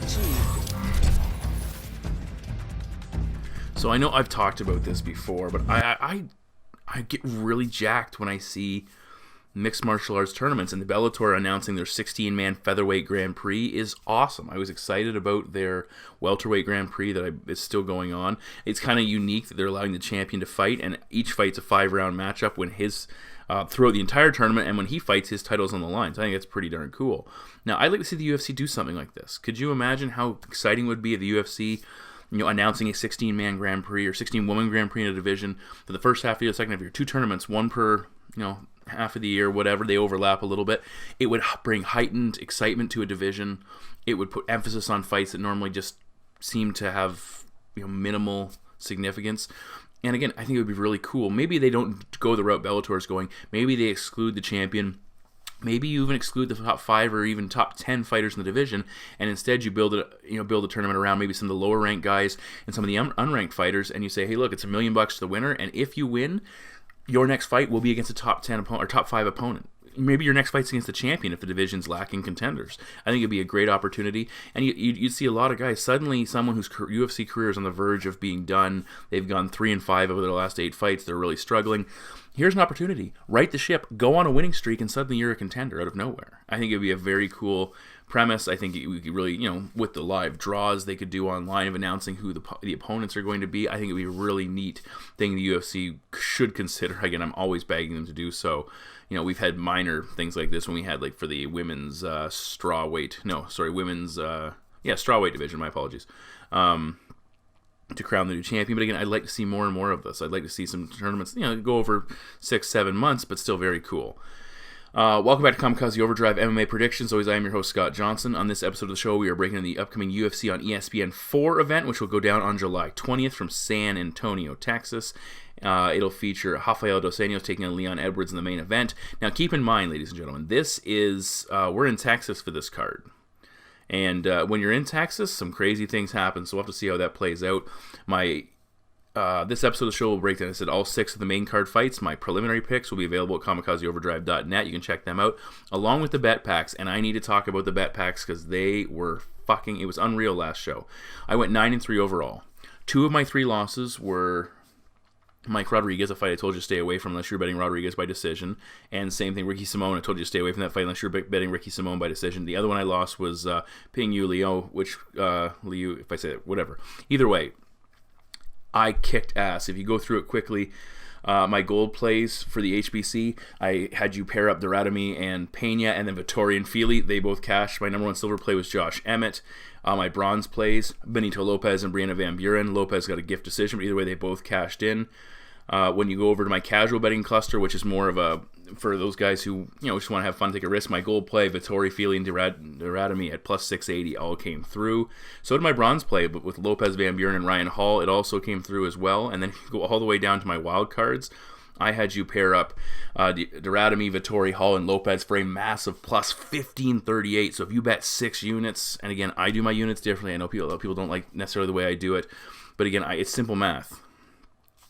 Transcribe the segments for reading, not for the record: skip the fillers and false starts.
achieved. So I know I've talked about this before, but I get really jacked when I see mixed martial arts tournaments, and the Bellator announcing their 16-man featherweight Grand Prix is awesome. I was excited about their welterweight Grand Prix is still going on. It's kind of unique that they're allowing the champion to fight, and each fight's a 5-round matchup when his throughout the entire tournament, and when he fights, his title's on the line. So I think that's pretty darn cool. Now, I'd like to see the UFC do something like this. Could you imagine how exciting it would be if the UFC announcing a 16-man Grand Prix or 16-woman Grand Prix in a division for the first half of the year, the second half of the year, 2 tournaments, one per, half of the year, whatever, they overlap a little bit. It would bring heightened excitement to a division. It would put emphasis on fights that normally just seem to have, minimal significance. And again, I think it would be really cool. Maybe they don't go the route Bellator is going. Maybe they exclude the champion. Maybe you even exclude the top 5 or even top 10 fighters in the division, and instead you build a tournament around maybe some of the lower ranked guys and some of the unranked fighters, and you say, hey, look, it's $1 million to the winner, and if you win, your next fight will be against a top 10 opponent or top 5 opponent. Maybe your next fight's against the champion if the division's lacking contenders. I think it'd be a great opportunity, and you'd see a lot of guys. Suddenly, someone whose UFC career is on the verge of being done, they've gone 3-5 over their last 8 fights, they're really struggling. Here's an opportunity. Right the ship, go on a winning streak, and suddenly you're a contender out of nowhere. I think it'd be a very cool premise. I think we could really, with the live draws they could do online of announcing who the opponents are going to be, I think it'd be a really neat thing the UFC should consider. Again, I'm always begging them to do so. We've had minor things like this when we had, for the women's strawweight division, my apologies, to crown the new champion. But again, I'd like to see more and more of this. I'd like to see some tournaments, go over 6-7 months, but still very cool. Welcome back to Kamikaze Overdrive MMA Predictions. Always, I am your host, Scott Johnson. On this episode of the show, we are breaking in the upcoming UFC on ESPN 4 event, which will go down on July 20th from San Antonio, Texas. It'll feature Rafael dos Anjos taking on Leon Edwards in the main event. Now, keep in mind, ladies and gentlemen, this is we're in Texas for this card. And when you're in Texas, some crazy things happen, so we'll have to see how that plays out. This episode of the show will break down, I said, all 6 of the main card fights. My preliminary picks will be available at kamikazeoverdrive.net. You can check them out, along with the bet packs. And I need to talk about the bet packs because they were it was unreal last show. I went 9-3 overall. 2 of my 3 losses were Mike Rodriguez, a fight I told you to stay away from unless you're betting Rodriguez by decision. And same thing, Ricky Simone, I told you to stay away from that fight unless you're betting Ricky Simone by decision. The other one I lost was Ping Yu Liu, Liu, if I say it, whatever. Either way, I kicked ass. If you go through it quickly, my gold plays for the HBC, I had you pair up Doradami and Pena, and then Vittori and Feely. They both cashed. My number 1 silver play was Josh Emmett. My bronze plays, Benito Lopez and Brianna Van Buren. Lopez got a gift decision, but either way, they both cashed in. When you go over to my casual betting cluster, which is more of for those guys who just want to have fun, take a risk, my gold play, Vittori, Feely, and Doradami at plus 680 all came through. So did my bronze play, but with Lopez, Van Buren, and Ryan Hall, it also came through as well. And then you go all the way down to my wild cards. I had you pair up Doradami, Vittori, Hall, and Lopez for a massive plus 1538. So if you bet 6 units, and again, I do my units differently. I know people don't like necessarily the way I do it, but again, it's simple math.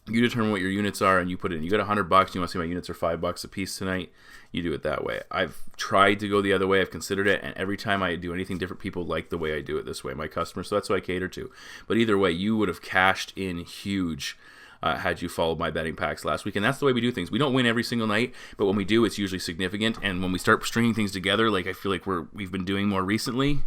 You determine what your units are, and you put it in. You got $100. You want to see my units are $5 a piece tonight? You do it that way. I've tried to go the other way. I've considered it, and every time I do anything different, people like the way I do it this way. My customers, so that's what I cater to. But either way, you would have cashed in huge had you followed my betting packs last week. And that's the way we do things. We don't win every single night, but when we do, it's usually significant. And when we start stringing things together, like I feel like we've been doing more recently,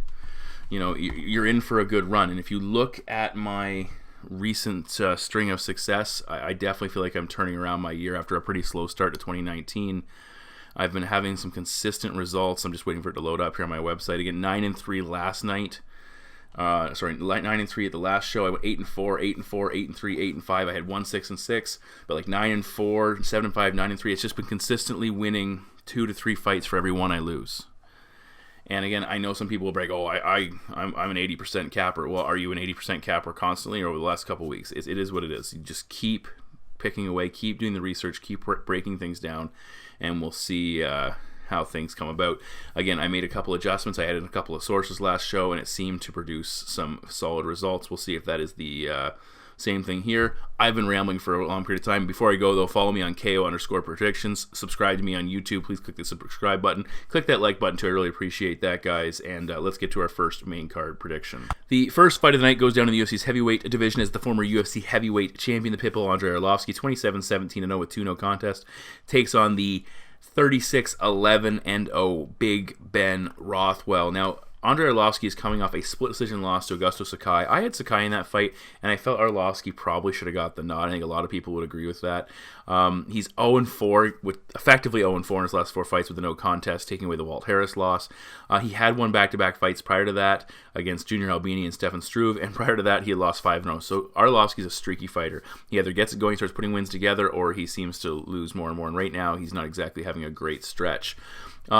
you're in for a good run. And if you look at my recent string of success, I definitely feel like I'm turning around my year after a pretty slow start to 2019. I've been having some consistent results. I'm just waiting for it to load up here on my website. Again, 9-3 last night. 9-3 at the last show. I went 8-4, 8-4, 8-3, 8-5. I had 1-6-6, but like 9-4, 7-5, 9-3. It's just been consistently winning 2 to 3 fights for every one I lose. And again, I know some people will break, I'm an 80% capper. Well, are you an 80% capper constantly or over the last couple of weeks? It is what it is. You just keep picking away, keep doing the research, keep breaking things down, and we'll see how things come about. Again, I made a couple adjustments. I added a couple of sources last show, and it seemed to produce some solid results. We'll see if that is the Same thing here. I've been rambling for a long period of time. Before I go, though, follow me on KO_predictions. Subscribe to me on YouTube. Please click the subscribe button. Click that like button, too. I really appreciate that, guys. And let's get to our first main card prediction. The first fight of the night goes down in the UFC's heavyweight division as the former UFC heavyweight champion, the Pitbull, Andrei Arlovski, 27-17-0 with 2 no contest, takes on the 36-11-0 Big Ben Rothwell. Now, Andrei Arlovski is coming off a split decision loss to Augusto Sakai. I had Sakai in that fight, and I felt Arlovski probably should have got the nod. I think a lot of people would agree with that. He's 0-4, with effectively 0-4 in his last 4 fights with a no contest, taking away the Walt Harris loss. He had won back-to-back fights prior to that against Junior Albini and Stefan Struve, and prior to that, he had lost 5-0. So Arlovski's a streaky fighter. He either gets it going, starts putting wins together, or he seems to lose more and more. And right now, he's not exactly having a great stretch.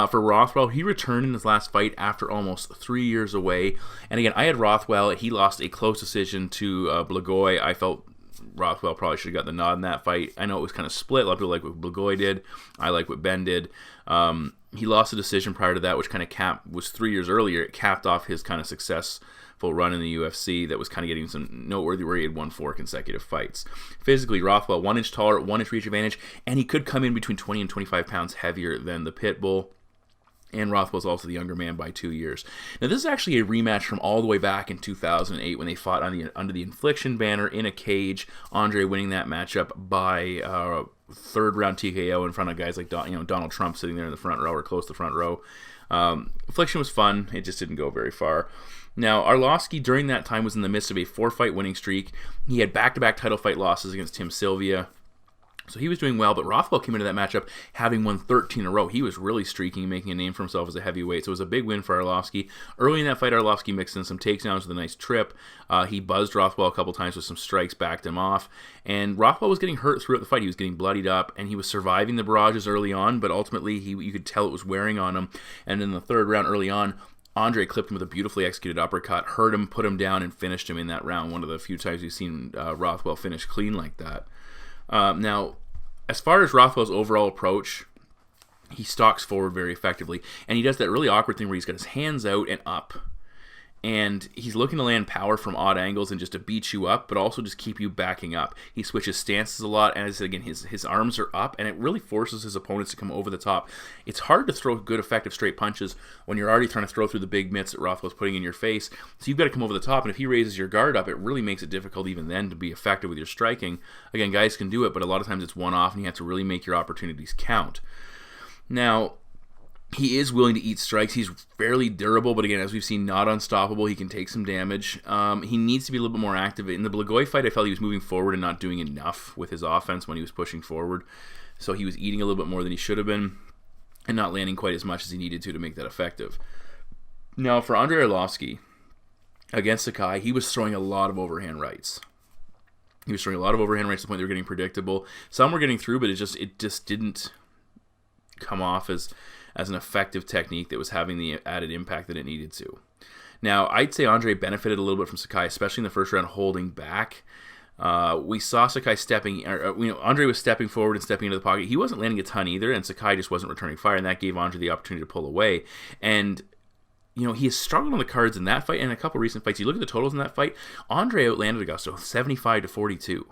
For Rothwell, he returned in his last fight after almost 3 years away. And again, I had Rothwell. He lost a close decision to Blagoy. I felt Rothwell probably should have got the nod in that fight. I know it was kind of split. A lot of people like what Blagoy did. I like what Ben did. He lost a decision prior to that, which kind of was 3 years earlier. It capped off his kind of successful run in the UFC that was kind of getting some noteworthy, where he had won 4 consecutive fights. Physically, Rothwell 1 inch taller, 1 inch reach advantage, and he could come in between 20 and 25 pounds heavier than the Pitbull. And Rothwell's also the younger man by 2 years. Now, this is actually a rematch from all the way back in 2008 when they fought under the Infliction banner in a cage. Andrei winning that matchup by third-round TKO in front of guys like Donald Trump sitting there in the front row or close to the front row. Infliction was fun. It just didn't go very far. Now, Arlovski during that time was in the midst of a 4-fight winning streak. He had back-to-back title fight losses against Tim Sylvia. So he was doing well, but Rothwell came into that matchup having won 13 in a row. He was really streaking, making a name for himself as a heavyweight. So it was a big win for Arlovski. Early in that fight, Arlovski mixed in some takedowns with a nice trip. He buzzed Rothwell a couple times with some strikes, backed him off. And Rothwell was getting hurt throughout the fight. He was getting bloodied up, and he was surviving the barrages early on, but ultimately you could tell it was wearing on him. And in the third round early on, Andrei clipped him with a beautifully executed uppercut, hurt him, put him down, and finished him in that round. One of the few times we've seen Rothwell finish clean like that. Now, as far as Rothwell's overall approach, he stalks forward very effectively, and he does that really awkward thing where he's got his hands out and up, and he's looking to land power from odd angles and just to beat you up, but also just keep you backing up. He switches stances a lot, and again, his arms are up, and it really forces his opponents to come over the top. It's hard to throw good, effective straight punches when you're already trying to throw through the big mitts that Rothwell's putting in your face, so you've got to come over the top, and if he raises your guard up, it really makes it difficult even then to be effective with your striking. Again, guys can do it, but a lot of times it's one-off, and you have to really make your opportunities count. Now, he is willing to eat strikes. He's fairly durable, but again, as we've seen, not unstoppable. He can take some damage. He needs to be a little bit more active. In the Blagoy fight, I felt he was moving forward and not doing enough with his offense when he was pushing forward. So he was eating a little bit more than he should have been and not landing quite as much as he needed to make that effective. Now, for Andrei Arlovski, against Sakai, he was throwing a lot of overhand rights. He was throwing a lot of overhand rights to the point they were getting predictable. Some were getting through, but it just didn't come off as an effective technique that was having the added impact that it needed to. Now, I'd say Andrei benefited a little bit from Sakai, especially in the first round, holding back. We saw Sakai Andrei was stepping forward and stepping into the pocket. He wasn't landing a ton either, and Sakai just wasn't returning fire, and that gave Andrei the opportunity to pull away. And he has struggled on the cards in that fight and a couple recent fights. You look at the totals in that fight, Andrei outlanded Augusto 75-42.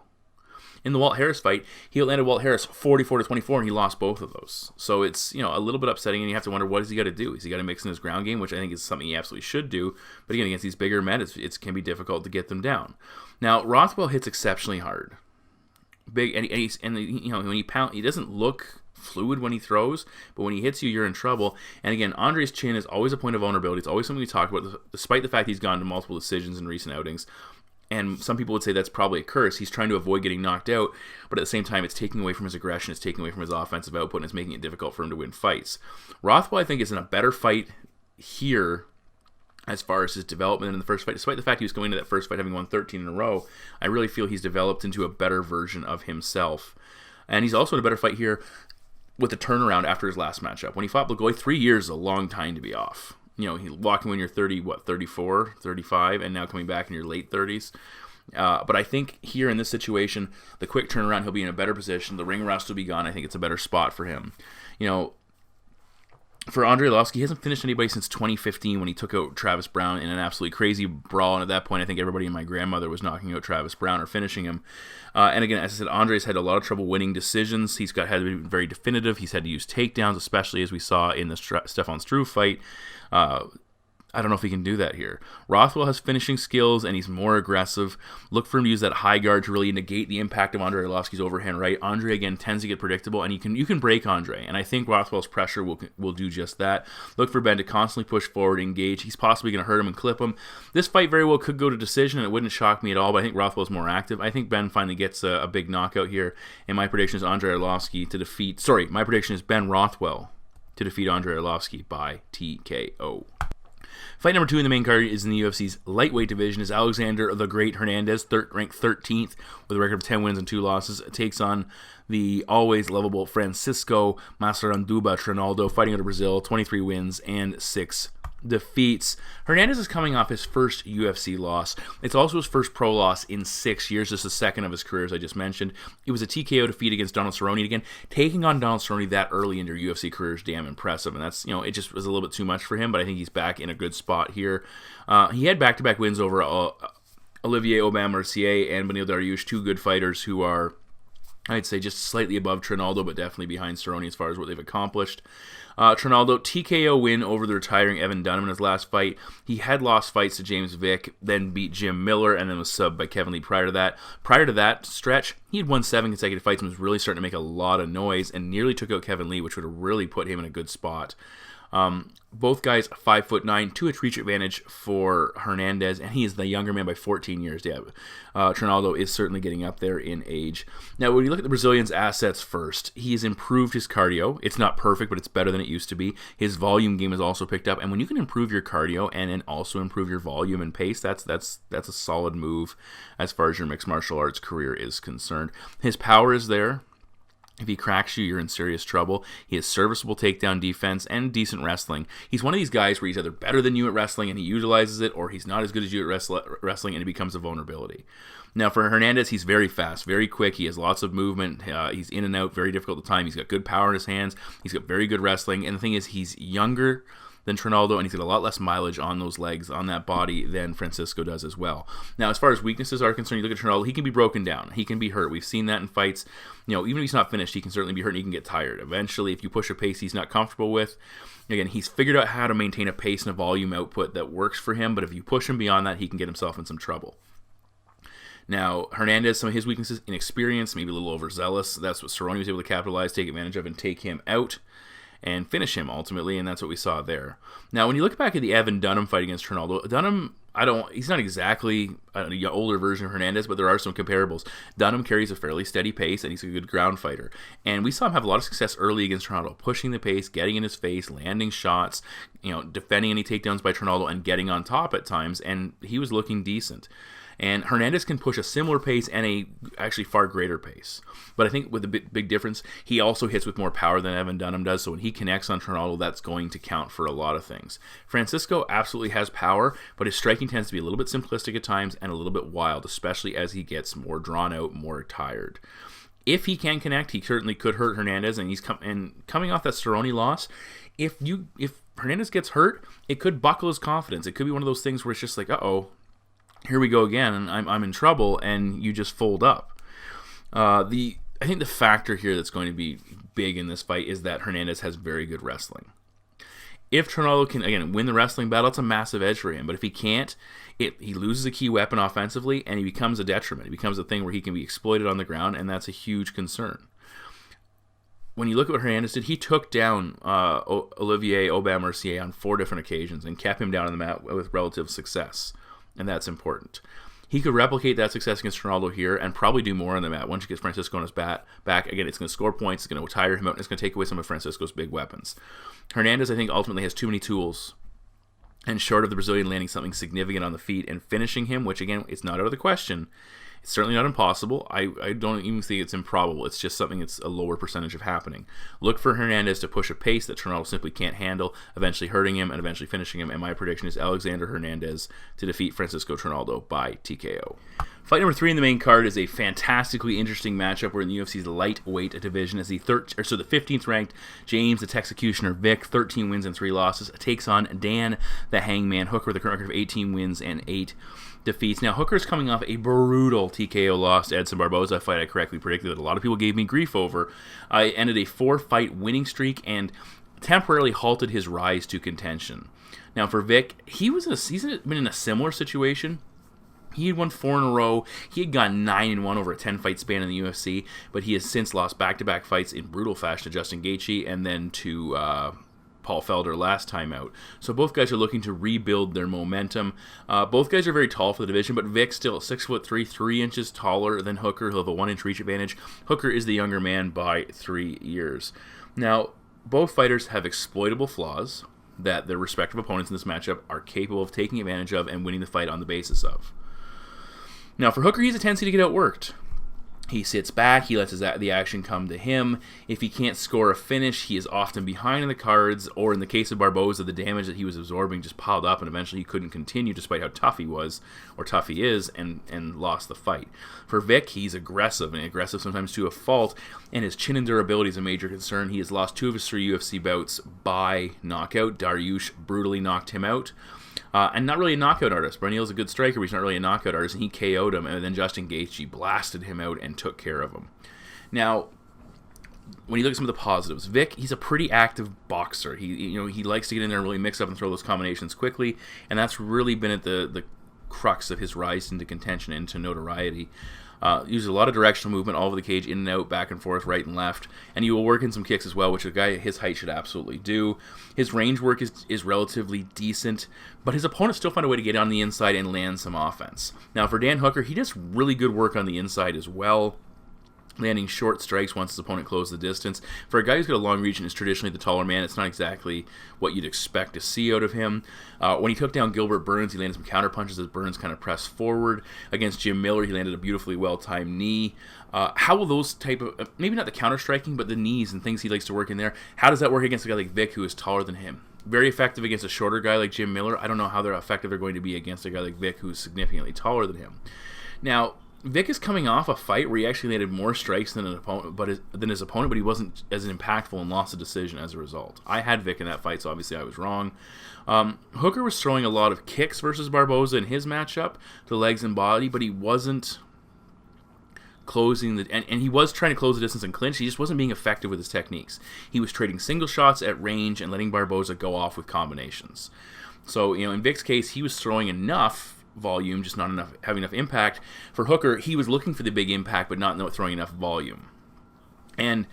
In the Walt Harris fight, he outlanded Walt Harris 44-24, and he lost both of those. So it's a little bit upsetting, and you have to wonder, what has he got to do? Has he got to mix in his ground game, which I think is something he absolutely should do. But again, against these bigger men, it can be difficult to get them down. Now, Rothwell hits exceptionally hard, big, and when he pounds, he doesn't look fluid when he throws, but when he hits you, you're in trouble. And again, Andrei's chin is always a point of vulnerability. It's always something we talk about, despite the fact he's gone to multiple decisions in recent outings. And some people would say that's probably a curse. He's trying to avoid getting knocked out, but at the same time, it's taking away from his aggression, it's taking away from his offensive output, and it's making it difficult for him to win fights. Rothwell, I think, is in a better fight here as far as his development in the first fight. Despite the fact he was going into that first fight having won 13 in a row, I really feel he's developed into a better version of himself. And he's also in a better fight here with the turnaround after his last matchup. When he fought Blagoy, 3 years is a long time to be off. He walking when you're 34, 35, and now coming back in your late 30s. But I think here in this situation, the quick turnaround, he'll be in a better position. The ring rust will be gone. I think it's a better spot for him. For Andrei Arlovski, he hasn't finished anybody since 2015 when he took out Travis Browne in an absolutely crazy brawl. And at that point, I think everybody and my grandmother was knocking out Travis Browne or finishing him. And again, as I said, Andrei's had a lot of trouble winning decisions. He's had to be very definitive. He's had to use takedowns, especially as we saw in the Stefan Struve fight. I don't know if he can do that here. Rothwell has finishing skills, and he's more aggressive. Look for him to use that high guard to really negate the impact of Andrei Arlovski's overhand right. Andrei, again, tends to get predictable, and you can break Andrei, and I think Rothwell's pressure will do just that. Look for Ben to constantly push forward, engage. He's possibly going to hurt him and clip him. This fight very well could go to decision, and it wouldn't shock me at all, but I think Rothwell's more active. I think Ben finally gets a big knockout here, and my prediction is Andrei Arlovski to defeat... Sorry, my prediction is Ben Rothwell to defeat Andrei Arlovski by TKO. Fight number 2 in the main card is in the UFC's lightweight division. Is Alexander the Great Hernandez, ranked 13th with a record of 10 wins and 2 losses. Takes on the always lovable Francisco Massaranduba Trinaldo, fighting out of Brazil, 23 wins and 6 defeats. Hernandez is coming off his first UFC loss. It's also his first pro loss in 6 years, just the second of his career, as I just mentioned. It was a TKO defeat against Donald Cerrone. Again, taking on Donald Cerrone that early in your UFC career is damn impressive, and that's, it just was a little bit too much for him, but I think he's back in a good spot here. He had back-to-back wins over Olivier Aubin-Mercier and Beneil Dariush, 2 good fighters who are, I'd say, just slightly above Trinaldo, but definitely behind Cerrone as far as what they've accomplished. Trinaldo, TKO win over the retiring Evan Dunham in his last fight. He had lost fights to James Vick, then beat Jim Miller, and then was subbed by Kevin Lee prior to that. Prior to that stretch, he had won 7 consecutive fights and was really starting to make a lot of noise and nearly took out Kevin Lee, which would have really put him in a good spot. Both guys 5'9", 2-inch reach advantage for Hernandez, and he is the younger man by 14 years. Yeah, Trinaldo is certainly getting up there in age. Now, when you look at the Brazilian's assets first, he has improved his cardio. It's not perfect, but it's better than it used to be. His volume game has also picked up, and when you can improve your cardio and then also improve your volume and pace, that's a solid move as far as your mixed martial arts career is concerned. His power is there. If he cracks you, you're in serious trouble. He has serviceable takedown defense and decent wrestling. He's one of these guys where he's either better than you at wrestling and he utilizes it, or he's not as good as you at wrestling and it becomes a vulnerability. Now, for Hernandez, he's very fast, very quick. He has lots of movement. He's in and out, very difficult to time. He's got good power in his hands. He's got very good wrestling. And the thing is, he's younger than Trinaldo, and he's got a lot less mileage on those legs, on that body, than Francisco does as well. Now, as far as weaknesses are concerned, you look at Trinaldo, he can be broken down. He can be hurt. We've seen that in fights. Even if he's not finished, he can certainly be hurt and he can get tired. Eventually, if you push a pace he's not comfortable with, again, he's figured out how to maintain a pace and a volume output that works for him, but if you push him beyond that, he can get himself in some trouble. Now, Hernandez, some of his weaknesses, inexperience, maybe a little overzealous. That's what Cerrone was able to capitalize, take advantage of, and take him out and finish him ultimately, and that's what we saw there. Now, when you look back at the Evan Dunham fight against Trinaldo, Dunham, he's not exactly an older version of Hernandez, but there are some comparables. Dunham carries a fairly steady pace, and he's a good ground fighter. And we saw him have a lot of success early against Trinaldo, pushing the pace, getting in his face, landing shots, defending any takedowns by Trinaldo, and getting on top at times, and he was looking decent. And Hernandez can push a similar pace and a actually far greater pace. But I think with the big difference, he also hits with more power than Evan Dunham does. So when he connects on Trinaldo, that's going to count for a lot of things. Francisco absolutely has power, but his striking tends to be a little bit simplistic at times and a little bit wild, especially as he gets more drawn out, more tired. If he can connect, he certainly could hurt Hernandez, and he's coming off that Cerrone loss. If Hernandez gets hurt, it could buckle his confidence. It could be one of those things where it's just like, uh-oh, here we go again, and I'm in trouble, and you just fold up. I think the factor here that's going to be big in this fight is that Hernandez has very good wrestling. If Trinaldo can, again, win the wrestling battle, it's a massive edge for him. But if he can't, he loses a key weapon offensively, and he becomes a detriment. He becomes a thing where he can be exploited on the ground, and that's a huge concern. When you look at what Hernandez did, he took down Olivier Aubin-Mercier on 4 different occasions and kept him down on the mat with relative success. And that's important. He could replicate that success against Trinaldo here and probably do more on the mat. Once he gets Francisco on his back, again, it's going to score points, it's going to tire him out, and it's going to take away some of Francisco's big weapons. Hernandez, I think, ultimately has too many tools, and short of the Brazilian landing something significant on the feet and finishing him, which, again, it's not out of the question. It's certainly not impossible. I don't even think it's improbable. It's just something that's a lower percentage of happening. Look for Hernandez to push a pace that Trinaldo simply can't handle, eventually hurting him and eventually finishing him. And my prediction is Alexander Hernandez to defeat Francisco Trinaldo by TKO. Fight number 3 in the main card is a fantastically interesting matchup. We're in the UFC's lightweight division as the 15th ranked James the Texecutioner Vick, 13 wins and 3 losses, takes on Dan the Hangman Hooker with a current record of 18 wins and 8 defeats. Now, Hooker's coming off a brutal TKO loss to Edson Barboza, a fight I correctly predicted that a lot of people gave me grief over. I ended a 4-fight winning streak and temporarily halted his rise to contention. Now, for Vick, he's been in a similar situation. He had won 4 in a row. He had gone 9-1 over a 10-fight span in the UFC, but he has since lost back-to-back fights in brutal fashion to Justin Gaethje and then to Paul Felder last time out. So both guys are looking to rebuild their momentum. Both guys are very tall for the division, but Vick still 6'3", 3 inches taller than Hooker. He'll have a 1-inch reach advantage. Hooker is the younger man by 3 years. Now, both fighters have exploitable flaws that their respective opponents in this matchup are capable of taking advantage of and winning the fight on the basis of. Now, for Hooker, he has a tendency to get outworked. He sits back, he lets the action come to him. If he can't score a finish, he is often behind in the cards, or in the case of Barboza, the damage that he was absorbing just piled up, and eventually he couldn't continue despite how tough he was, or tough he is, and lost the fight. For Vick, he's aggressive, and aggressive sometimes to a fault, and his chin and durability is a major concern. He has lost 2 of his 3 UFC bouts by knockout. Dariush brutally knocked him out. And not really a knockout artist. Brunel's a good striker, but he's not really a knockout artist, and he KO'd him, and then Justin Gaethje blasted him out and took care of him. Now, when you look at some of the positives, Vick, he's a pretty active boxer. He likes to get in there and really mix up and throw those combinations quickly, and that's really been at the crux of his rise into contention, into notoriety. Uses a lot of directional movement all over the cage, in and out, back and forth, right and left, and he will work in some kicks as well, which a guy his height should absolutely do. His range work is relatively decent, but his opponents still find a way to get on the inside and land some offense. Now, for Dan Hooker, he does really good work on the inside as well, landing short strikes once his opponent closes the distance. For a guy who's got a long reach and is traditionally the taller man, it's not exactly what you'd expect to see out of him. When he took down Gilbert Burns, he landed some counter punches as Burns kind of pressed forward. Against Jim Miller, he landed a beautifully well-timed knee. How will those type of, maybe not the counter-striking, but the knees and things he likes to work in there, how does that work against a guy like Vick who is taller than him? Very effective against a shorter guy like Jim Miller. I don't know how effective they're going to be against a guy like Vick who's significantly taller than him. Now, Vick is coming off a fight where he actually landed more strikes than his opponent, but he wasn't as impactful and lost a decision as a result. I had Vick in that fight, so obviously I was wrong. Hooker was throwing a lot of kicks versus Barboza in his matchup to legs and body, but he wasn't closing and he was trying to close the distance and clinch. He just wasn't being effective with his techniques. He was trading single shots at range and letting Barboza go off with combinations. So, in Vick's case, he was throwing enough volume, just not enough, having enough impact. For Hooker, he was looking for the big impact, but not throwing enough volume. And,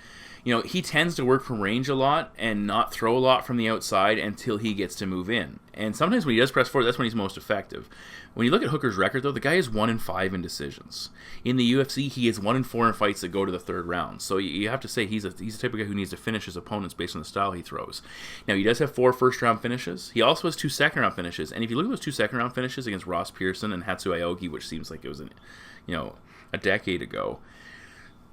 he tends to work from range a lot and not throw a lot from the outside until he gets to move in. And sometimes when he does press forward, that's when he's most effective. When you look at Hooker's record, though, the guy is 1-5 in decisions. In the UFC, he is 1-4 in fights that go to the third round. So you have to say he's the type of guy who needs to finish his opponents based on the style he throws. Now, he does have 4 first-round finishes. He also has 2 second-round finishes. And if you look at those 2 second-round finishes against Ross Pearson and Hatsu Aoki, which seems like it was a decade ago,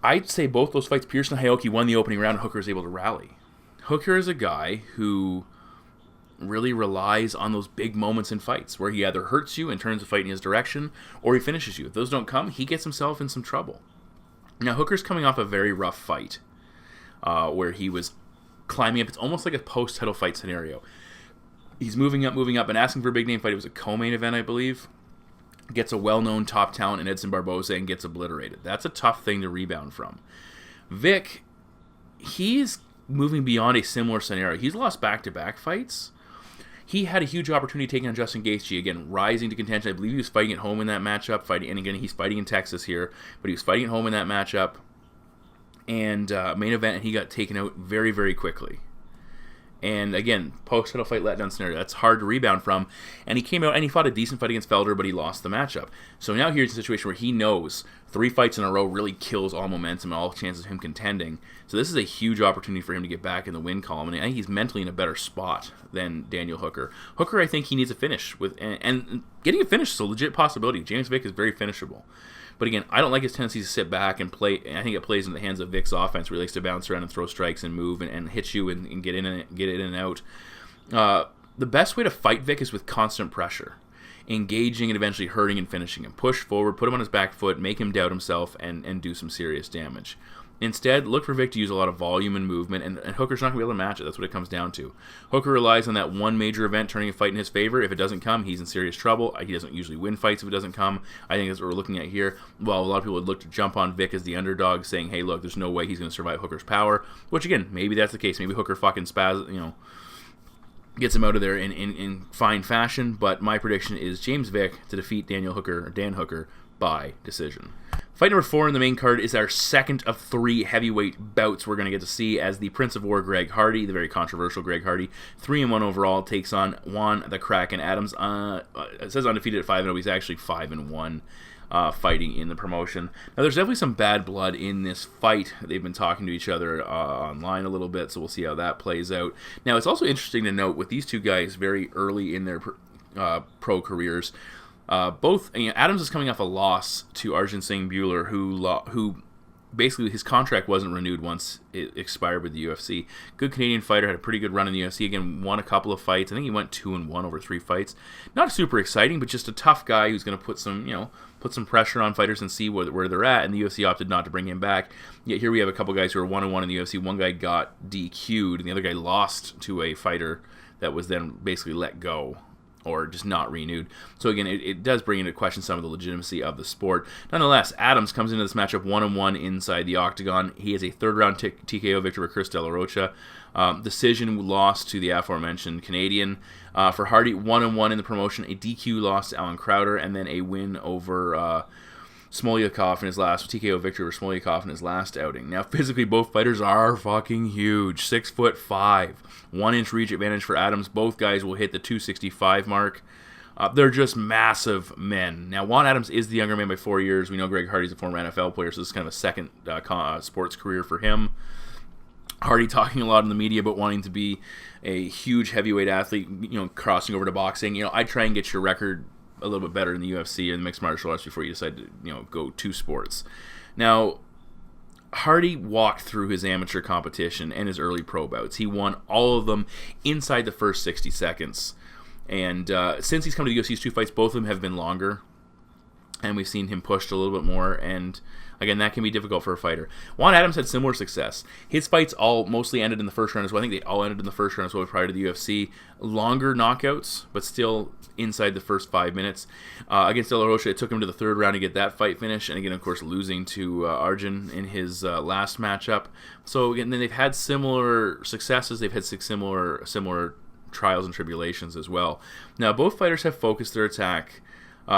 I'd say both those fights, Pearson and Aoki won the opening round, and Hooker is able to rally. Hooker is a guy who really relies on those big moments in fights where he either hurts you and turns the fight in his direction, or he finishes you. If those don't come, he gets himself in some trouble. Now, Hooker's coming off a very rough fight where he was climbing up. It's almost like a post-title fight scenario. He's moving up, and asking for a big-name fight. It was a co-main event, I believe. Gets a well-known top talent in Edson Barboza and gets obliterated. That's a tough thing to rebound from. Vick, he's moving beyond a similar scenario. He's lost back-to-back fights. He had a huge opportunity taking on Justin Gaethje, again, rising to contention. I believe he was fighting at home in that matchup. And again, he's fighting in Texas here, but he was fighting at home in that matchup. And main event, and he got taken out very, very quickly. And again, post-title fight letdown scenario. That's hard to rebound from. And he came out and he fought a decent fight against Felder, but he lost the matchup. So now here's a situation where he knows 3 fights in a row really kills all momentum and all chances of him contending. So this is a huge opportunity for him to get back in the win column. And I think he's mentally in a better spot than Daniel Hooker. Hooker, I think he needs a finish. And getting a finish is a legit possibility. James Vick is very finishable. But again, I don't like his tendency to sit back and play. I think it plays in the hands of Vick's offense, where he likes to bounce around and throw strikes and move and hit you and get in and out. The best way to fight Vick is with constant pressure. engaging and eventually hurting and finishing him. Push forward, put him on his back foot, make him doubt himself, and do some serious damage. Instead, look for Vick to use a lot of volume and movement, and Hooker's not going to be able to match it. That's what it comes down to. Hooker relies on that one major event turning a fight in his favor. If it doesn't come, he's in serious trouble. He doesn't usually win fights if it doesn't come. I think that's what we're looking at here. Well, a lot of people would look to jump on Vick as the underdog, saying, hey, look, there's no way he's going to survive Hooker's power, which, again, maybe that's the case. Maybe Hooker fucking gets him out of there in fine fashion, but my prediction is James Vick to defeat Dan Hooker by decision. Fight number 4 in the main card is our second of 3 heavyweight bouts we're going to get to see, as the Prince of War Greg Hardy, the very controversial Greg Hardy, 3-1 overall, takes on Juan the Kraken Adams. It says undefeated at 5-0, he's actually 5-1. Fighting in the promotion. Now, there's definitely some bad blood in this fight. They've been talking to each other online a little bit, so we'll see how that plays out. Now, it's also interesting to note with these two guys very early in their pro careers, both Adams is coming off a loss to Arjun Singh Buehler, who basically his contract wasn't renewed once it expired with the UFC. Good Canadian fighter, had a pretty good run in the UFC. Again, won a couple of fights. I think he went 2-1 over 3 fights. Not super exciting, but just a tough guy who's going to put some pressure on fighters and see where they're at. And the UFC opted not to bring him back. Yet here we have a couple guys who are 1-1 in the UFC. One guy got DQ'd, and the other guy lost to a fighter that was then basically let go, or just not renewed. So again, it does bring into question some of the legitimacy of the sport. Nonetheless, Adams comes into this matchup 1-1 inside the octagon. He has a third-round TKO victory over Chris De La Rocha. Decision loss to the aforementioned Canadian. For Hardy, 1-1 in the promotion, a DQ loss to Alan Crowder, and then a win over Smolyakov in his last TKO victory over Smolyakov in his last outing. Now, physically, both fighters are fucking huge. 6'5", 1-inch reach advantage for Adams. Both guys will hit the 265 mark. They're just massive men. Now, Juan Adams is the younger man by 4 years. We know Greg Hardy's a former NFL player, so this is kind of a second sports career for him. Hardy talking a lot in the media about wanting to be a huge heavyweight athlete, crossing over to boxing. I'd try and get your record a little bit better in the UFC and mixed martial arts before you decide to go to sports. Now, Hardy walked through his amateur competition and his early pro bouts. He won all of them inside the first 60 seconds. And since he's come to the UFC's 2 fights, both of them have been longer, and we've seen him pushed a little bit more, and again, that can be difficult for a fighter. Juan Adams had similar success. His fights all mostly ended in the first round as well. I think they all ended in the first round as well prior to the UFC. Longer knockouts, but still inside the first 5 minutes. Against De La Rocha, it took him to the third round to get that fight finish, and again, of course, losing to Arjun in his last matchup. So again, then they've had similar successes. They've had similar trials and tribulations as well. Now, both fighters have focused their attack.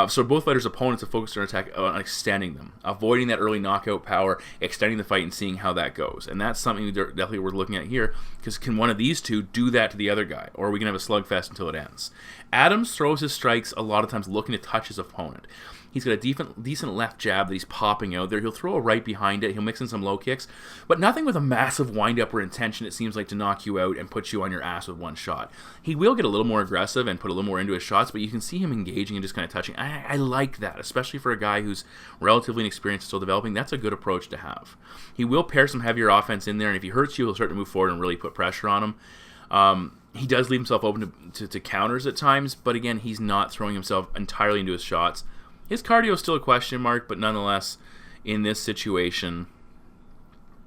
So both fighters' opponents have focused their attack on extending them, avoiding that early knockout power, extending the fight, and seeing how that goes. And that's something definitely worth looking at here, because can one of these two do that to the other guy, or we can have a slugfest until it ends? Adams throws his strikes a lot of times looking to touch his opponent. He's got a decent left jab that he's popping out there. He'll throw a right behind it. He'll mix in some low kicks, but nothing with a massive wind-up or intention, it seems like, to knock you out and put you on your ass with one shot. He will get a little more aggressive and put a little more into his shots, but you can see him engaging and just kind of touching. I like that, especially for a guy who's relatively inexperienced and still developing. That's a good approach to have. He will pair some heavier offense in there, and if he hurts you, he'll start to move forward and really put pressure on him. He does leave himself open to counters at times, but again, he's not throwing himself entirely into his shots. His cardio is still a question mark, but nonetheless, in this situation,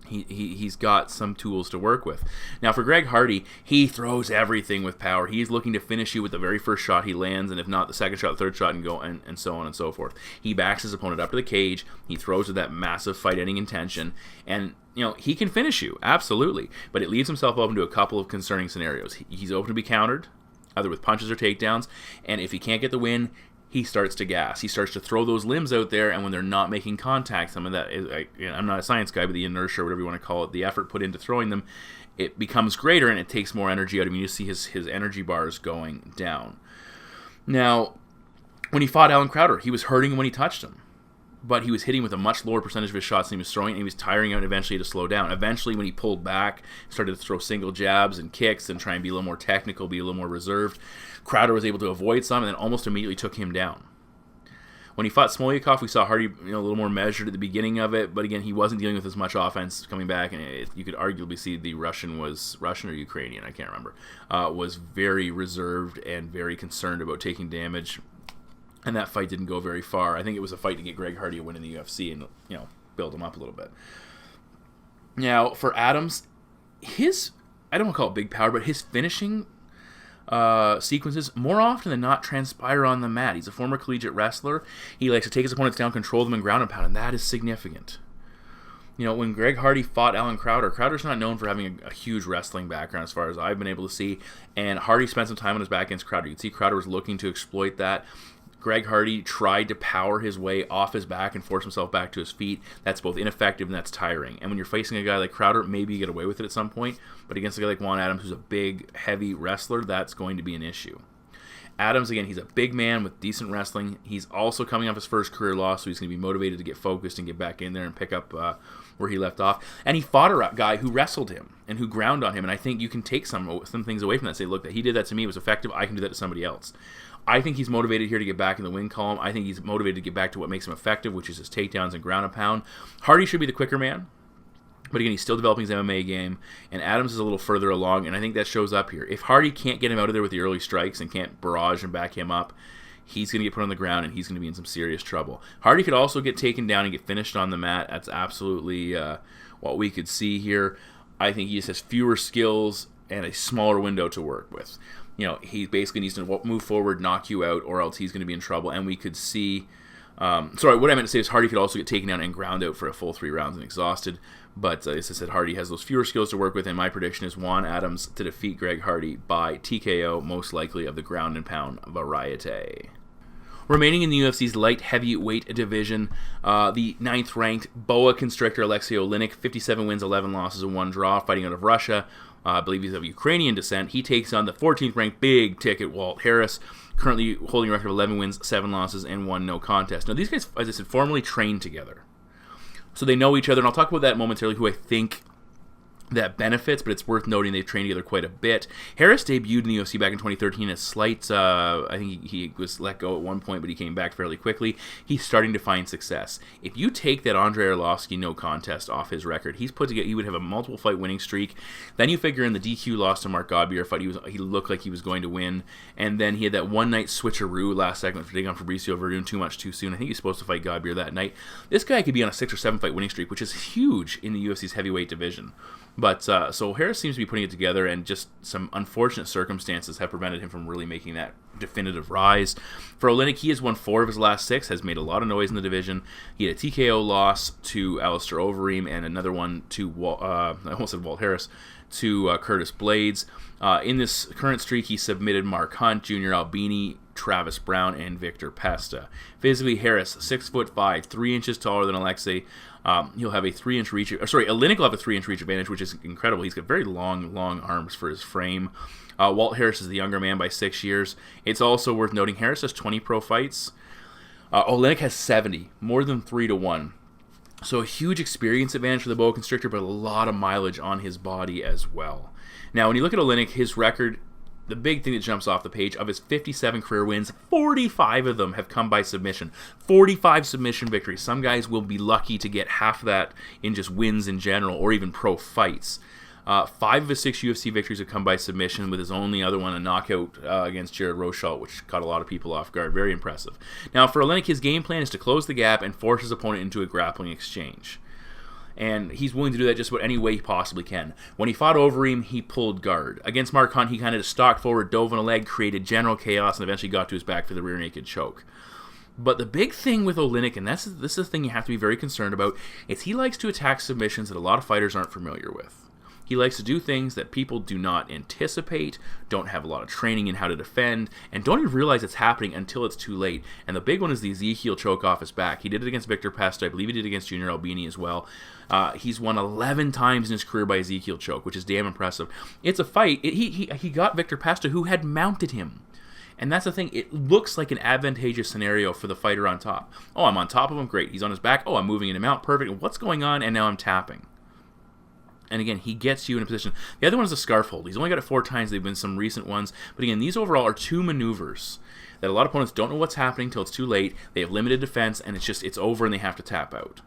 he's got some tools to work with. Now, for Greg Hardy, he throws everything with power. He's looking to finish you with the very first shot he lands, and if not, the second shot, the third shot, and so on and so forth. He backs his opponent up to the cage. He throws with that massive fight-ending intention, and he can finish you, absolutely, but it leaves himself open to a couple of concerning scenarios. He's open to be countered, either with punches or takedowns, and if he can't get the win, he starts to gas. He starts to throw those limbs out there, and when they're not making contact, some of that is, I'm not a science guy, but the inertia, or whatever you want to call it, the effort put into throwing them, it becomes greater, and it takes more energy out of him. You see his energy bars going down. Now, when he fought Alan Crowder, he was hurting him when he touched him, but he was hitting with a much lower percentage of his shots than he was throwing, and he was tiring out, and eventually to slow down. Eventually, when he pulled back, started to throw single jabs and kicks and try and be a little more technical, be a little more reserved, Crowder was able to avoid some and then almost immediately took him down. When he fought Smolyakov, we saw Hardy a little more measured at the beginning of it, but again, he wasn't dealing with as much offense coming back, and you could arguably see the Russian or Ukrainian, I can't remember, was very reserved and very concerned about taking damage. And that fight didn't go very far. I think it was a fight to get Greg Hardy a win in the UFC and, build him up a little bit. Now, for Adams, I don't want to call it big power, but his finishing sequences more often than not transpire on the mat. He's a former collegiate wrestler. He likes to take his opponents down, control them, and ground and pound, and that is significant. When Greg Hardy fought Alan Crowder's not known for having a huge wrestling background as far as I've been able to see, and Hardy spent some time on his back against Crowder. You can see Crowder was looking to exploit that. Greg Hardy tried to power his way off his back and force himself back to his feet. That's both ineffective and that's tiring. And when you're facing a guy like Crowder, maybe you get away with it at some point, but against a guy like Juan Adams, who's a big, heavy wrestler, that's going to be an issue. Adams, again, he's a big man with decent wrestling. He's also coming off his first career loss, so he's going to be motivated to get focused and get back in there and pick up where he left off. And he fought a guy who wrestled him and who ground on him, and I think you can take some things away from that. Say, look, that he did that to me, it was effective, I can do that to somebody else. I think he's motivated here to get back in the win column. I think he's motivated to get back to what makes him effective, which is his takedowns and ground and pound. Hardy should be the quicker man, but again, he's still developing his MMA game, and Adams is a little further along, and I think that shows up here. If Hardy can't get him out of there with the early strikes and can't barrage and back him up, he's going to get put on the ground, and he's going to be in some serious trouble. Hardy could also get taken down and get finished on the mat. That's absolutely what we could see here. I think he just has fewer skills and a smaller window to work with. He basically needs to move forward, knock you out, or else he's going to be in trouble. And we could see... what I meant to say is Hardy could also get taken down and ground out for a full 3 rounds and exhausted. But as I said, Hardy has those fewer skills to work with, and my prediction is Juan Adams to defeat Greg Hardy by TKO, most likely of the ground and pound variety. Remaining in the UFC's light heavyweight division, the 9th-ranked boa constrictor Alexei Olynyk, 57 wins, 11 losses, and 1 draw, fighting out of Russia. I believe he's of Ukrainian descent. He takes on the 14th-ranked big-ticket Walt Harris, currently holding a record of 11 wins, 7 losses, and 1 no contest. Now, these guys, as I said, formerly trained together. So they know each other, and I'll talk about that momentarily, who I think that benefits, but it's worth noting they've trained together quite a bit. Harris debuted in the UFC back in 2013 as slight, I think he was let go at one point, but he came back fairly quickly. He's starting to find success. If you take that Andrei Arlovski no contest off his record, he would have a multiple fight winning streak. Then you figure in the DQ loss to Mark Gabriel fight, he looked like he was going to win, and then he had that one night switcheroo last second for taking on Fabricio Verdun too much too soon. I think he's supposed to fight Gabriel that night. This guy could be on a 6 or 7 fight winning streak, which is huge in the UFC's heavyweight division. But so Harris seems to be putting it together, and just some unfortunate circumstances have prevented him from really making that definitive rise. For Oleinik, he has won 4 of his last 6, has made a lot of noise in the division. He had a TKO loss to Alistair Overeem and another one to, I almost said Walt Harris, to Curtis Blades. In this current streak, he submitted Mark Hunt, Junior Albini, Travis Brown, and Victor Pesta. Physically, Harris, 6'5", 3 inches taller than Alexei. He'll have a 3-inch reach. Oleinik will have a 3-inch reach advantage, which is incredible. He's got very long arms for his frame. Walt Harris is the younger man by 6 years. It's also worth noting Harris has 20 pro fights. Oleinik has 70, more than 3-1. So a huge experience advantage for the boa constrictor, but a lot of mileage on his body as well. Now, when you look at Oleinik, his record, the big thing that jumps off the page, of his 57 career wins, 45 of them have come by submission. 45 submission victories. Some guys will be lucky to get half that in just wins in general, or even pro fights. 5 of his 6 UFC victories have come by submission, with his only other one a knockout against Jared Rosholt, which caught a lot of people off guard. Very impressive. Now, for Oleinik, his game plan is to close the gap and force his opponent into a grappling exchange. And he's willing to do that just about any way he possibly can. When he fought Overeem, he pulled guard. Against Mark Hunt, he kind of stalked forward, dove on a leg, created general chaos, and eventually got to his back for the rear naked choke. But the big thing with Oleinik, and this is the thing you have to be very concerned about, is he likes to attack submissions that a lot of fighters aren't familiar with. He likes to do things that people do not anticipate, don't have a lot of training in how to defend, and don't even realize it's happening until it's too late. And the big one is the Ezekiel choke off his back. He did it against Victor Pesta. I believe he did it against Junior Albini as well. He's won 11 times in his career by Ezekiel choke, which is damn impressive. It's a fight. He got Victor Pesta, who had mounted him. And that's the thing. It looks like an advantageous scenario for the fighter on top. Oh, I'm on top of him. Great. He's on his back. Oh, I'm moving in him out. Perfect. What's going on? And now I'm tapping. And again, he gets you in a position. The other one is a scarf hold. He's only got it 4 times. They've been some recent ones. But again, these overall are 2 maneuvers that a lot of opponents don't know what's happening until it's too late. They have limited defense, and it's over, and they have to tap out.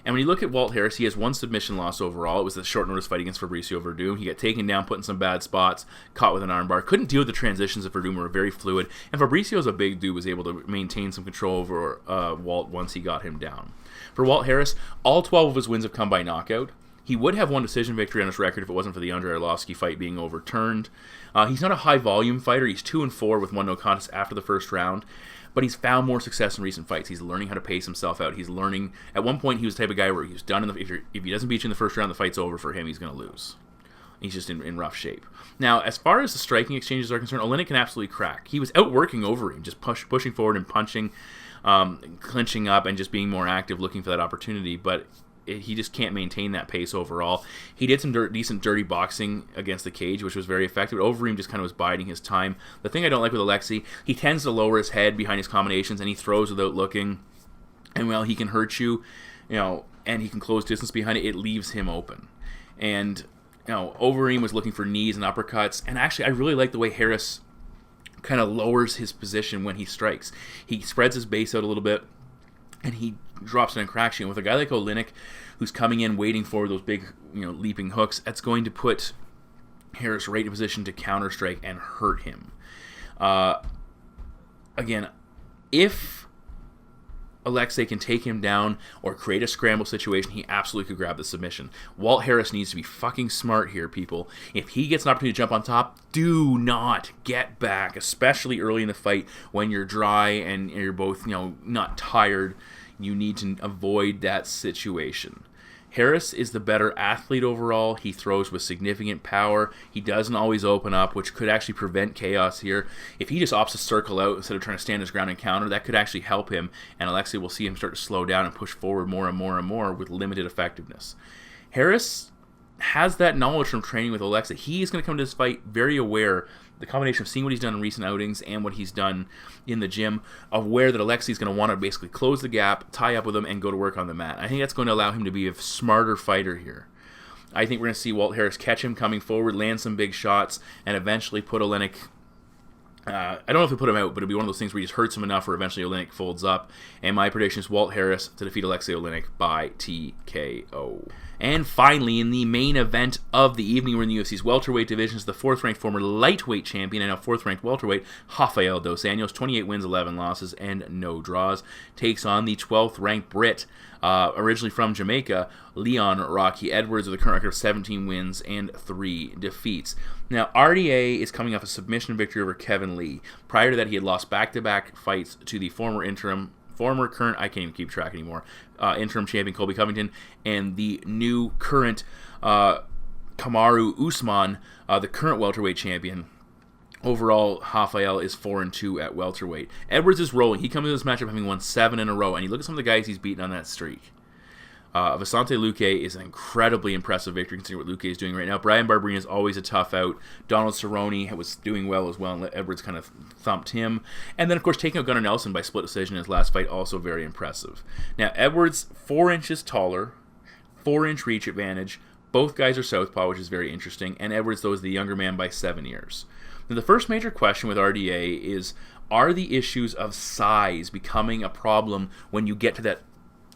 And when you look at Walt Harris, he has one submission loss overall. It was the short notice fight against Fabricio Verdum. He got taken down, put in some bad spots, caught with an armbar. Couldn't deal with the transitions of Verdum, were very fluid. And Fabricio's a big dude, was able to maintain some control over Walt once he got him down. For Walt Harris, all 12 of his wins have come by knockout. He would have one decision victory on his record if it wasn't for the Andrei Arlovski fight being overturned. He's not a high-volume fighter. He's 2-4 with 1 no contest after the first round. But he's found more success in recent fights. He's learning how to pace himself out. He's learning. At one point, he was the type of guy where he was done. If he doesn't beat you in the first round, the fight's over for him. He's going to lose. He's just in rough shape. Now, as far as the striking exchanges are concerned, Oleinik can absolutely crack. He was outworking Overeem, just pushing forward and punching, clinching up, and just being more active, looking for that opportunity. But he just can't maintain that pace overall. He did some decent dirty boxing against the cage, which was very effective. But Overeem just kind of was biding his time. The thing I don't like with Alexei, he tends to lower his head behind his combinations, and he throws without looking. And while he can hurt you, and he can close distance behind it, it leaves him open. And Overeem was looking for knees and uppercuts. And actually, I really like the way Harris kind of lowers his position when he strikes. He spreads his base out a little bit, and he drops it and cracks you. And with a guy like Olynyk, who's coming in waiting for those big, leaping hooks, that's going to put Harris right in position to counter-strike and hurt him. Again, if Alexei can take him down or create a scramble situation, he absolutely could grab the submission. Walt Harris needs to be fucking smart here, people. If he gets an opportunity to jump on top, do not get back, especially early in the fight when you're dry and you're both, not tired. You need to avoid that situation. Harris is the better athlete overall. He throws with significant power. He doesn't always open up, which could actually prevent chaos here. If he just opts to circle out instead of trying to stand his ground and counter, that could actually help him, and Alexei will see him start to slow down and push forward more and more and more with limited effectiveness. Harris has that knowledge from training with Alexei. He is going to come to this fight very aware, the combination of seeing what he's done in recent outings and what he's done in the gym, aware that Alexei is going to want to basically close the gap, tie up with him, and go to work on the mat. I think that's going to allow him to be a smarter fighter here. I think we're going to see Walt Harris catch him coming forward, land some big shots, and eventually put Oleinik... I don't know if he'll put him out, but it'll be one of those things where he just hurts him enough where eventually Oleinik folds up. And my prediction is Walt Harris to defeat Alexei Olynyk by TKO. And finally, in the main event of the evening, we're in the UFC's welterweight division. The 4th-ranked former lightweight champion and now 4th-ranked welterweight Rafael dos Anjos, 28 wins, 11 losses, and no draws, takes on the 12th-ranked Brit, originally from Jamaica, Leon Rocky Edwards, with a current record of 17 wins and 3 defeats. Now, RDA is coming off a submission victory over Kevin Lee. Prior to that, he had lost back-to-back fights to the current, I can't even keep track anymore, interim champion Colby Covington, and the new current Kamaru Usman, the current welterweight champion. Overall, Rafael is 4-2 at welterweight. Edwards is rolling. He comes into this matchup having won 7 in a row, and you look at some of the guys he's beaten on that streak. Vicente Luque is an incredibly impressive victory considering what Luque is doing right now. Brian Barberena is always a tough out. Donald Cerrone was doing well as well, and Edwards kind of thumped him. And then, of course, taking out Gunnar Nelson by split decision in his last fight, also very impressive. Now, Edwards, 4 inches taller, 4-inch reach advantage. Both guys are southpaw, which is very interesting. And Edwards, though, is the younger man by 7 years. Now, the first major question with RDA is, are the issues of size becoming a problem when you get to that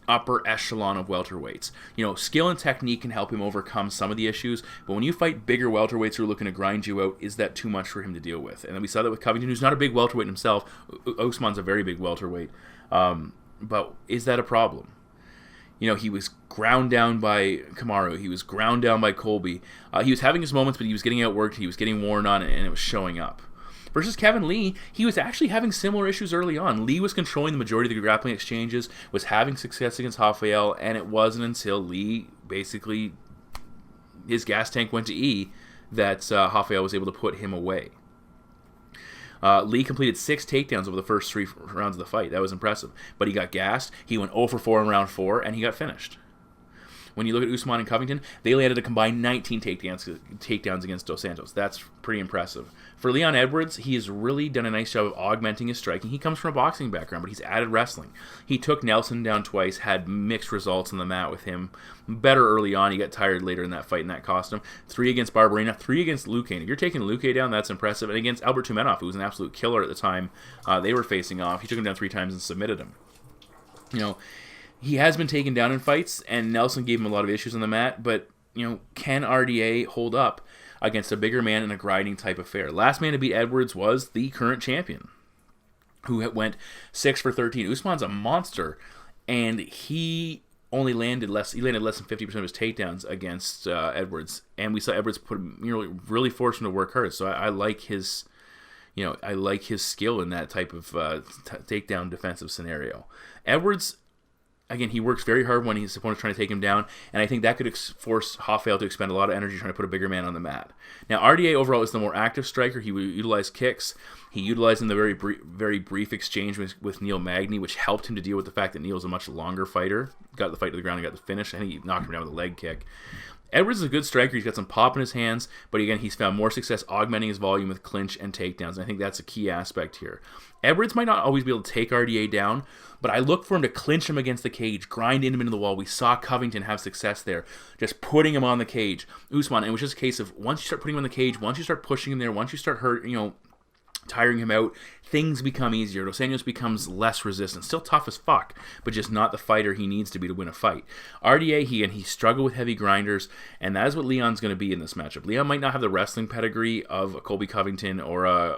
upper echelon of welterweights? Skill and technique can help him overcome some of the issues, but when you fight bigger welterweights who are looking to grind you out, is that too much for him to deal with? And then we saw that with Covington, who's not a big welterweight himself. Usman's a very big welterweight. But is that a problem? He was ground down by Kamaru. He was ground down by Colby. He was having his moments, but he was getting outworked. He was getting worn on, and it was showing up. Versus Kevin Lee, he was actually having similar issues early on. Lee was controlling the majority of the grappling exchanges, was having success against Rafael, and it wasn't until Lee basically, his gas tank went to E, that Rafael was able to put him away. Lee completed 6 takedowns over the first 3 rounds of the fight. That was impressive. But he got gassed. He went 0 for 4 in round 4, and he got finished. When you look at Usman and Covington, they landed a combined 19 takedowns against Dos Santos. That's pretty impressive. For Leon Edwards, he has really done a nice job of augmenting his striking. He comes from a boxing background, but he's added wrestling. He took Nelson down twice, had mixed results on the mat with him. Better early on. He got tired later in that fight, and that cost him. 3 against Barberena, 3 against Luque. And if you're taking Luque down, that's impressive. And against Albert Tumenov, who was an absolute killer at the time they were facing off, he took him down 3 times and submitted him. he has been taken down in fights, and Nelson gave him a lot of issues on the mat, but, can RDA hold up against a bigger man in a grinding type affair? Last man to beat Edwards was the current champion, who went 6 for 13. Usman's a monster, and he only landed less than 50% of his takedowns against Edwards, and we saw Edwards really force him to work hard. So I like his, I like his skill in that type of takedown defensive scenario. Edwards, again, he works very hard when his opponent's trying to take him down, and I think that could force Rafael to expend a lot of energy trying to put a bigger man on the mat. Now, RDA overall is the more active striker. He would utilize kicks. He utilized in the very brief exchange with Neil Magny, which helped him to deal with the fact that Neil's a much longer fighter. Got the fight to the ground and got the finish. I think he knocked him down with a leg kick. Edwards is a good striker. He's got some pop in his hands, but again, he's found more success augmenting his volume with clinch and takedowns, and I think that's a key aspect here. Edwards might not always be able to take RDA down, but I look for him to clinch him against the cage, grind him into the wall. We saw Covington have success there, just putting him on the cage. Usman, it was just a case of once you start putting him on the cage, once you start pushing him there, once you start tiring him out, things become easier. Dos Anjos becomes less resistant. Still tough as fuck, but just not the fighter he needs to be to win a fight. RDA, he struggled with heavy grinders, and that is what Leon's going to be in this matchup. Leon might not have the wrestling pedigree of a Colby Covington or a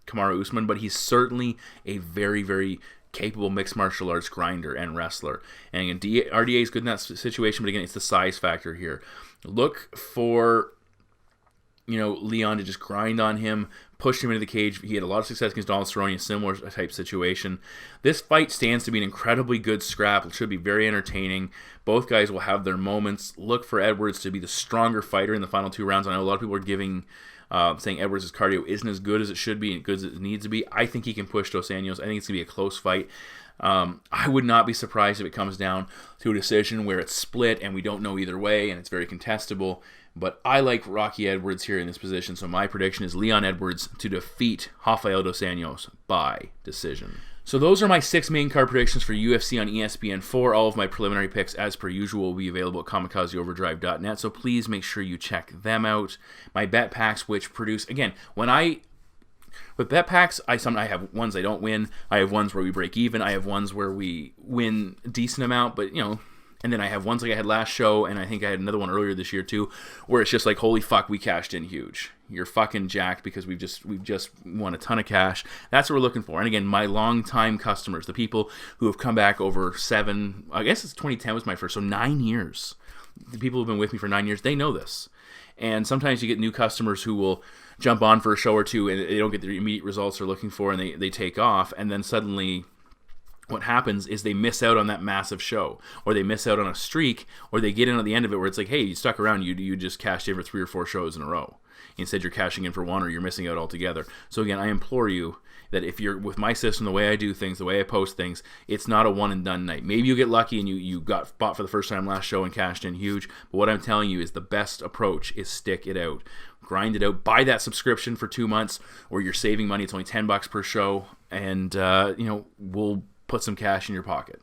Kamaru Usman, but he's certainly a very, very capable mixed martial arts grinder and wrestler. And again, RDA is good in that situation, but again, it's the size factor here. Look for Leon to just grind on him, push him into the cage. He had a lot of success against Donald Cerrone in a similar type situation. This fight stands to be an incredibly good scrap. It should be very entertaining. Both guys will have their moments. Look for Edwards to be the stronger fighter in the final 2 rounds. I know a lot of people are saying Edwards' cardio isn't as good as it should be and good as it needs to be. I think he can push Dos Anjos. I think it's going to be a close fight. I would not be surprised if it comes down to a decision where it's split and we don't know either way and it's very contestable. But I like Rocky Edwards here in this position, so my prediction is Leon Edwards to defeat Rafael Dos Anjos by decision. So those are my 6 main card predictions for UFC on ESPN 4. All of my preliminary picks, as per usual, will be available at kamikazeoverdrive.net, so please make sure you check them out. My bet packs, which produce, again, with bet packs, I have ones I don't win, I have ones where we break even, I have ones where we win a decent amount, but, and then I have ones like I had last show, and I think I had another one earlier this year too, where it's just like, holy fuck, we cashed in huge. You're fucking jacked because we've just won a ton of cash. That's what we're looking for. And again, my longtime customers, the people who have come back over 2010 was my first, so 9 years. The people who've been with me for 9 years, they know this. And sometimes you get new customers who will jump on for a show or two and they don't get the immediate results they're looking for, and they take off, and then suddenly what happens is they miss out on that massive show, or they miss out on a streak, or they get in at the end of it where it's like, hey, you stuck around, you just cashed in for 3 or 4 shows in a row. Instead, you're cashing in for 1, or you're missing out altogether. So again, I implore you that if you're with my system, the way I do things, the way I post things, it's not a one and done night. Maybe you get lucky and you got bought for the first time last show and cashed in huge, but what I'm telling you is the best approach is stick it out. Grind it out. Buy that subscription for 2 months, or you're saving money. It's only $10 per show, and we'll put some cash in your pocket.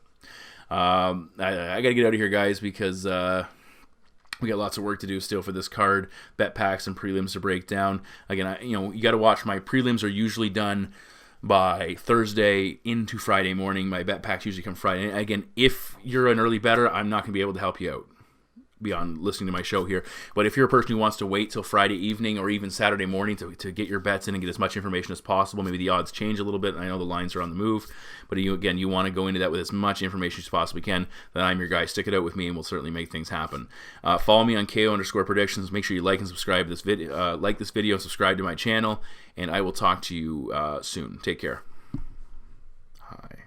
I got to get out of here, guys, because we got lots of work to do still for this card. Bet packs and prelims to break down. Again, you got to watch. My prelims are usually done by Thursday into Friday morning. My bet packs usually come Friday. And again, if you're an early bettor, I'm not going to be able to help you out beyond listening to my show here. But if you're a person who wants to wait till Friday evening or even Saturday morning to get your bets in and get as much information as possible, maybe the odds change a little bit, and I know the lines are on the move, but you want to go into that with as much information as you possibly can, then I'm your guy. Stick it out with me and we'll certainly make things happen. Follow me on KO_predictions. Make sure you like and subscribe to this video, subscribe to my channel, and I will talk to you soon. Take care. Hi.